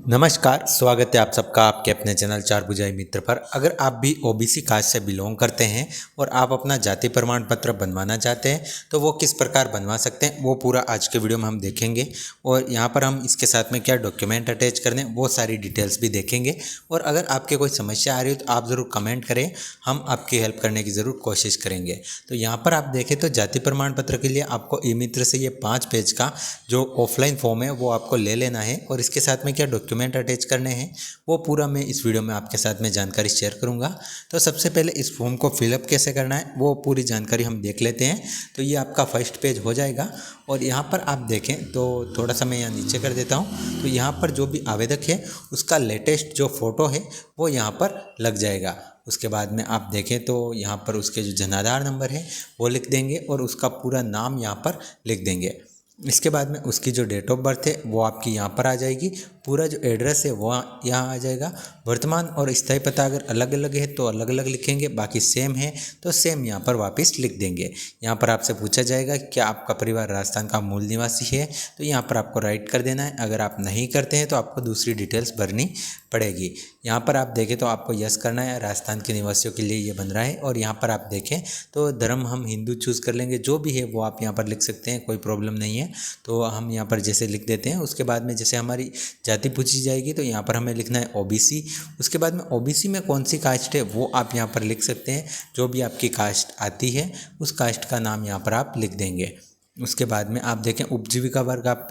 नमस्कार, स्वागत है आप सबका आपके अपने चैनल चार भुजाई मित्र पर। अगर आप भी ओबीसी कास्ट से बिलोंग करते हैं और आप अपना जाति प्रमाण पत्र बनवाना चाहते हैं तो वो किस प्रकार बनवा सकते हैं वो पूरा आज के वीडियो में हम देखेंगे। और यहाँ पर हम इसके साथ में क्या डॉक्यूमेंट अटैच करने वो सारी डिटेल्स भी देखेंगे। और अगर आपके कोई समस्या आ रही हो तो आप ज़रूर कमेंट करें, हम आपकी हेल्प करने की ज़रूर कोशिश करेंगे। तो यहाँ पर आप देखें तो जाति प्रमाण पत्र के लिए आपको ई मित्र से ये 5 पेज का जो ऑफलाइन फॉर्म है वो आपको ले लेना है। और इसके साथ में क्या डॉक्यूमेंट अटैच करने हैं वो पूरा मैं इस वीडियो में आपके साथ में जानकारी शेयर करूंगा। तो सबसे पहले इस फॉर्म को फिलअप कैसे करना है वो पूरी जानकारी हम देख लेते हैं। तो ये आपका फर्स्ट पेज हो जाएगा और यहाँ पर आप देखें तो थोड़ा सा मैं यहाँ नीचे कर देता हूँ। तो यहाँ पर जो भी आवेदक है उसका लेटेस्ट जो फ़ोटो है वो यहाँ पर लग जाएगा। उसके बाद में आप देखें तो यहाँ पर उसके जो जन आधार नंबर है वो लिख देंगे और उसका पूरा नाम यहाँ पर लिख देंगे। इसके बाद में उसकी जो डेट ऑफ बर्थ है वो आपकी यहाँ पर आ जाएगी। पूरा जो एड्रेस है वो यहाँ आ जाएगा। वर्तमान और स्थायी पता अगर अलग अलग है तो अलग अलग लिखेंगे, बाकी सेम है तो सेम यहाँ पर वापस लिख देंगे। यहाँ पर आपसे पूछा जाएगा कि क्या आपका परिवार राजस्थान का मूल निवासी है, तो यहाँ पर आपको राइट कर देना है। अगर आप नहीं करते हैं तो आपको दूसरी डिटेल्स भरनी पड़ेगी। यहाँ पर आप देखें तो आपको यस करना है, राजस्थान के निवासियों के लिए ये बन रहा है। और यहाँ पर आप देखें तो धर्म हम हिंदू चूज़ कर लेंगे, जो भी है वो आप यहाँ पर लिख सकते हैं, कोई प्रॉब्लम नहीं है। तो हम यहाँ पर जैसे लिख देते हैं। उसके बाद में जैसे हमारी जाति पूछी जाएगी तो यहाँ पर हमें लिखना है ओबीसी। उसके बाद में ओबीसी में कौन सी कास्ट है वो आप यहाँ पर लिख सकते हैं। जो भी आपकी कास्ट आती है उस कास्ट का नाम यहाँ पर आप लिख देंगे। उसके बाद में आप देखें उपजीविका वर्ग आप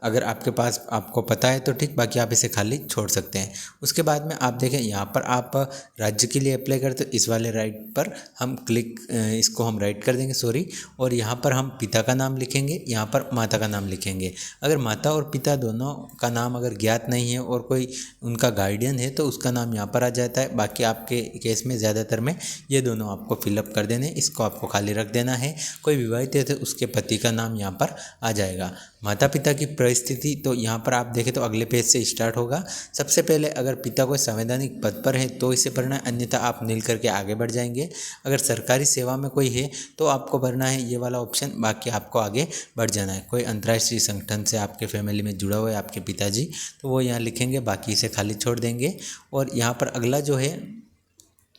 अगर आपके पास आपको पता है तो ठीक, बाकी आप इसे खाली छोड़ सकते हैं। उसके बाद में आप देखें यहाँ पर आप राज्य के लिए अप्लाई करते तो इस वाले राइट पर हम इसको हम राइट कर देंगे, सॉरी। और यहाँ पर हम पिता का नाम लिखेंगे, यहाँ पर माता का नाम लिखेंगे। अगर माता और पिता दोनों का नाम अगर ज्ञात नहीं है और कोई उनका गार्डियन है तो उसका नाम यहाँ पर आ जाता है। बाकी आपके केस में ज़्यादातर में ये दोनों आपको फिलअप कर देने, इसको आपको खाली रख देना है। कोई विवाहित है तो उसके पति का नाम यहाँ पर आ जाएगा। माता पिता की परिस्थिति तो यहाँ पर आप देखें तो अगले पेज से स्टार्ट होगा। सबसे पहले अगर पिता कोई संवैधानिक पद पर है तो इसे भरना है, अन्यथा आप नील करके आगे बढ़ जाएंगे। अगर सरकारी सेवा में कोई है तो आपको भरना है ये वाला ऑप्शन, बाकी आपको आगे बढ़ जाना है। कोई अंतर्राष्ट्रीय संगठन से आपके फैमिली में जुड़ा हुआ है आपके पिताजी तो वो यहाँ लिखेंगे, बाकी इसे खाली छोड़ देंगे। और यहाँ पर अगला जो है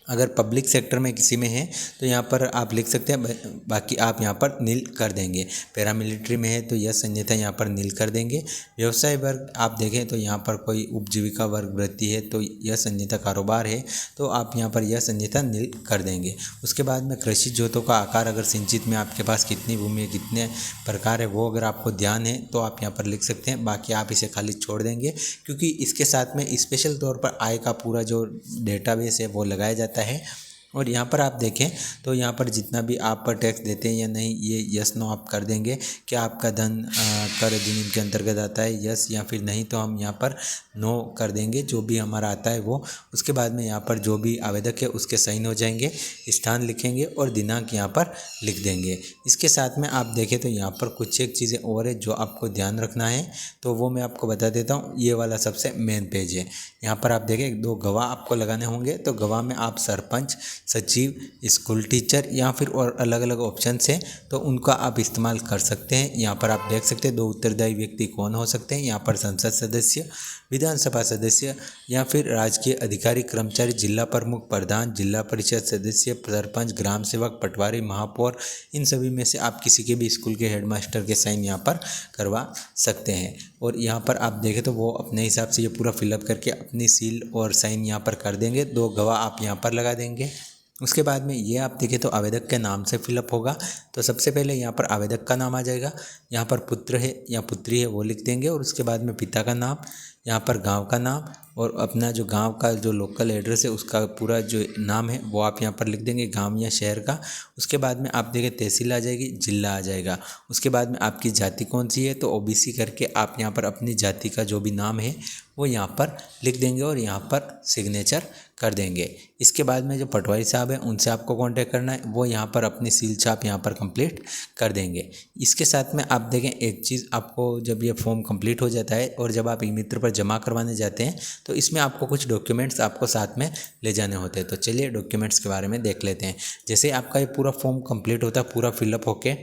अगर पब्लिक सेक्टर में किसी में है तो यहाँ पर आप लिख सकते हैं, बाकी आप यहाँ पर नील कर देंगे। पैरामिलिट्री में है तो यस, अन्यथा यहाँ पर नील कर देंगे। व्यवसाय वर्ग आप देखें तो यहाँ पर कोई उपजीविका वर्ग वृत्ति है तो यस, अन्यथा कारोबार है तो आप यहाँ पर यस, अन्यथा नील कर देंगे। उसके बाद में कृषि जोतों का आकार अगर सिंचित में आपके पास कितनी भूमि है, कितने प्रकार है वो अगर आपको ध्यान है तो आप यहाँ पर लिख सकते हैं, बाकी आप इसे खाली छोड़ देंगे। क्योंकि इसके साथ में स्पेशल तौर पर आय का पूरा जो डेटाबेस है वो लगाया जाता है। और यहाँ पर आप देखें तो यहाँ पर जितना भी आप पर टैक्स देते हैं या नहीं ये यस नो आप कर देंगे। क्या आपका धन कर अधिनियम के अंतर्गत आता है, यस या फिर नहीं, तो हम यहाँ पर नो कर देंगे, जो भी हमारा आता है वो। उसके बाद में यहाँ पर जो भी आवेदक है उसके साइन हो जाएंगे, स्थान लिखेंगे और दिनांक यहाँ पर लिख देंगे। इसके साथ में आप देखें तो यहाँ पर कुछ एक चीज़ें और है जो आपको ध्यान रखना है, तो वो मैं आपको बता देता हूँ। ये वाला सबसे मेन पेज है। यहाँ पर आप देखें 2 गवाह आपको लगाने होंगे, तो गवाह में आप सरपंच, सचिव, स्कूल टीचर या फिर और अलग अलग ऑप्शन हैं तो उनका आप इस्तेमाल कर सकते हैं। यहाँ पर आप देख सकते हैं 2 उत्तरदायी व्यक्ति कौन हो सकते हैं। यहाँ पर संसद सदस्य, विधानसभा सदस्य या फिर राजकीय अधिकारी, कर्मचारी, जिला प्रमुख, प्रधान, जिला परिषद सदस्य, सरपंच, ग्राम सेवक, पटवारी, महापौर, इन सभी में से आप किसी के भी स्कूल के हेडमास्टर के साइन यहाँ पर करवा सकते हैं। और यहाँ पर आप देखें तो वो अपने हिसाब से ये पूरा फिलअप करके अपनी सील और साइन यहाँ पर कर देंगे। 2 गवाह आप यहाँ पर लगा देंगे। उसके बाद में ये आप देखें तो आवेदक के नाम से फिलअप होगा। तो सबसे पहले यहाँ पर आवेदक का नाम आ जाएगा, यहाँ पर पुत्र है या पुत्री है वो लिख देंगे। और उसके बाद में पिता का नाम, यहाँ पर गांव का नाम और अपना जो गांव का जो लोकल एड्रेस है उसका पूरा जो नाम है वो आप यहाँ पर लिख देंगे, गांव या शहर का। उसके बाद में आप देखें तहसील आ जाएगी, जिला आ जाएगा। उसके बाद में आपकी जाति कौन सी है तो ओबीसी करके आप यहाँ पर अपनी जाति का जो भी नाम है वो यहाँ पर लिख देंगे और यहाँ पर सिग्नेचर कर देंगे। इसके बाद में जो पटवारी साहब हैं उनसे आपको कांटेक्ट करना है, वो यहाँ पर अपनी सील छाप यहाँ पर कंप्लीट कर देंगे। इसके साथ में आप देखें एक चीज़, आपको जब ये फॉर्म कंप्लीट हो जाता है और जब आप ई मित्र पर जमा करवाने जाते हैं तो इसमें आपको कुछ डॉक्यूमेंट्स आपको साथ में ले जाने होते हैं। तो चलिए डॉक्यूमेंट्स के बारे में देख लेते हैं। जैसे आपका ये पूरा फॉर्म कंप्लीट होता है, पूरा फिलअप होके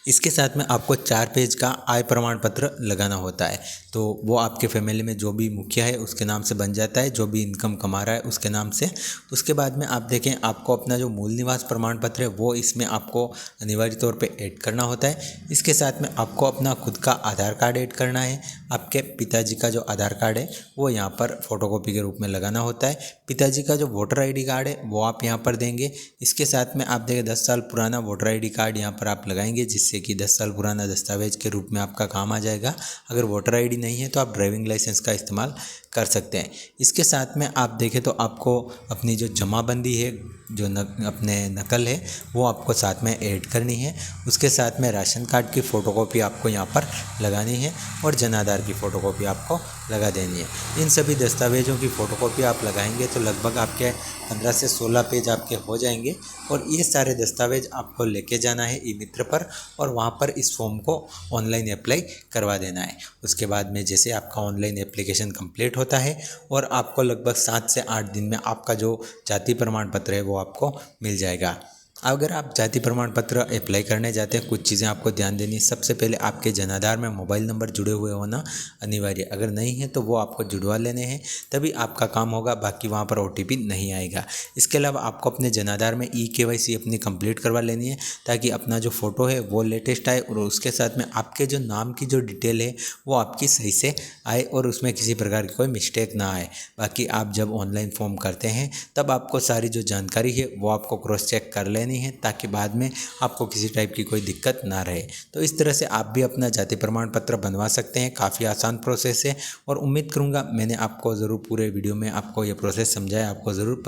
इसके साथ में आपको 4 पेज का आय प्रमाण पत्र लगाना होता है। तो वो आपके फैमिली में जो भी मुखिया है उसके नाम से बन जाता है, जो भी इनकम कमा रहा है उसके नाम से। उसके बाद में आप देखें, आपको अपना जो मूल निवास प्रमाण पत्र है वो इसमें आपको अनिवार्य तौर पे ऐड करना होता है। इसके साथ में आपको अपना खुद का आधार कार्ड ऐड करना है। आपके पिताजी का जो आधार कार्ड है वो यहाँ पर फोटोकॉपी के रूप में लगाना होता है। पिताजी का जो वोटर ID कार्ड है वो आप यहाँ पर देंगे। इसके साथ में आप देखें 10 साल पुराना वोटर ID कार्ड यहाँ पर आप लगाएंगे, जिससे कि 10 साल पुराना दस्तावेज के रूप में आपका काम आ जाएगा। अगर वोटर ID नहीं है तो आप ड्राइविंग लाइसेंस का इस्तेमाल कर सकते हैं। इसके साथ में आप देखें तो आपको अपनी जो जमाबंदी है, जो अपने नकल है वो आपको साथ में ऐड करनी है। उसके साथ में राशन कार्ड की फ़ोटोकॉपी आपको यहाँ पर लगानी है और जन आधार की फ़ोटोकॉपी आपको लगा देनी है। इन सभी दस्तावेज़ों की फ़ोटोकॉपी आप लगाएंगे तो लगभग आपके 15 से 16 पेज आपके हो जाएंगे। और ये सारे दस्तावेज आपको लेके जाना है ई मित्र पर और वहाँ पर इस फॉर्म को ऑनलाइन अप्लाई करवा देना है। उसके बाद में जैसे आपका ऑनलाइन एप्लीकेशन कंप्लीट होता है और आपको लगभग 7 से 8 दिन में आपका जो जाति प्रमाण पत्र है वो आपको मिल जाएगा। अगर आप जाति प्रमाण पत्र अप्लाई करने जाते हैं, कुछ चीज़ें आपको ध्यान देनी है। सबसे पहले आपके जन आधार में मोबाइल नंबर जुड़े हुए होना अनिवार्य, अगर नहीं है तो वो आपको जुड़वा लेने हैं, तभी आपका काम होगा। बाकी वहाँ पर OTP नहीं आएगा। इसके अलावा आपको अपने जन आधार में eKYC अपनी कंप्लीट करवा लेनी है, ताकि अपना जो फ़ोटो है वो लेटेस्ट आए और उसके साथ में आपके जो नाम की जो डिटेल है वो आपकी सही से आए और उसमें किसी प्रकार की कोई मिस्टेक ना आए। बाकी आप जब ऑनलाइन फॉर्म करते हैं तब आपको सारी जो जानकारी है वो आपको क्रॉस चेक कर लेनी है, ताकि बाद में आपको किसी टाइप की कोई दिक्कत ना रहे। तो इस तरह से आप भी अपना जाति प्रमाण पत्र बनवा सकते हैं। काफ़ी आसान प्रोसेस है और उम्मीद करूंगा मैंने आपको ज़रूर पूरे वीडियो में आपको ये प्रोसेस समझाया, आपको ज़रूर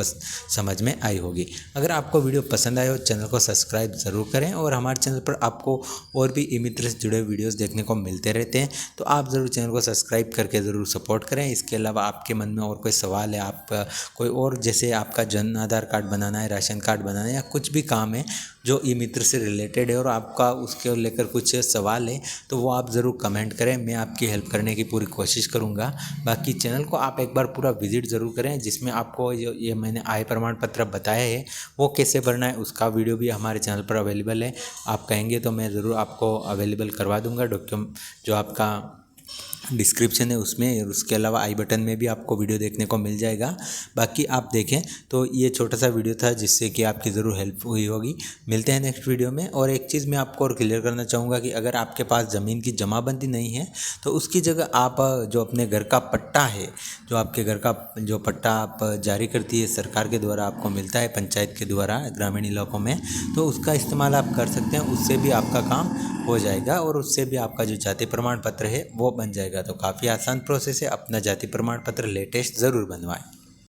समझ में आई होगी। अगर आपको वीडियो पसंद आए हो चैनल को सब्सक्राइब ज़रूर करें और हमारे चैनल पर आपको और भी ई मित्र से जुड़े वीडियोज़ देखने को मिलते रहते हैं, तो आप ज़रूर चैनल को सब्सक्राइब करके ज़रूर सपोर्ट करें। इसके अलावा आपके मन में और कोई सवाल है, आप कोई और जैसे आपका जन आधार कार्ड बनाना है, राशन कार्ड बनाना है या कुछ भी काम है जो ई मित्र से रिलेटेड है और आपका उसके लेकर कुछ सवाल है, तो वो आप ज़रूर कमेंट करें, मैं आपकी हेल्प करने की पूरी कोशिश करूँगा। बाकी चैनल को आप एक बार पूरा विजिट ज़रूर करें, जिसमें आपको जो ये मैंने आय प्रमाण पत्र बताया है वो कैसे भरना है उसका वीडियो भी हमारे चैनल पर अवेलेबल है। आप कहेंगे तो मैं ज़रूर आपको अवेलेबल करवा दूँगा। डॉक्यूमेंट जो आपका डिस्क्रिप्शन है उसमें, और उसके अलावा आई बटन में भी आपको वीडियो देखने को मिल जाएगा। बाकी आप देखें तो ये छोटा सा वीडियो था जिससे कि आपकी ज़रूर हेल्प हुई होगी। मिलते हैं नेक्स्ट वीडियो में। और एक चीज़ मैं आपको और क्लियर करना चाहूँगा कि अगर आपके पास ज़मीन की जमाबंदी नहीं है तो उसकी जगह आप जो अपने घर का पट्टा है, जो आपके घर का जो पट्टा आप जारी करती है सरकार के द्वारा, आपको मिलता है पंचायत के द्वारा ग्रामीण इलाकों में, तो उसका इस्तेमाल आप कर सकते हैं। उससे भी आपका काम हो जाएगा और उससे भी आपका जो जाति प्रमाण पत्र है वो बन जाएगा। तो काफ़ी आसान प्रोसेस है। अपना जाति प्रमाण पत्र लेटेस्ट ज़रूर बनवाएं।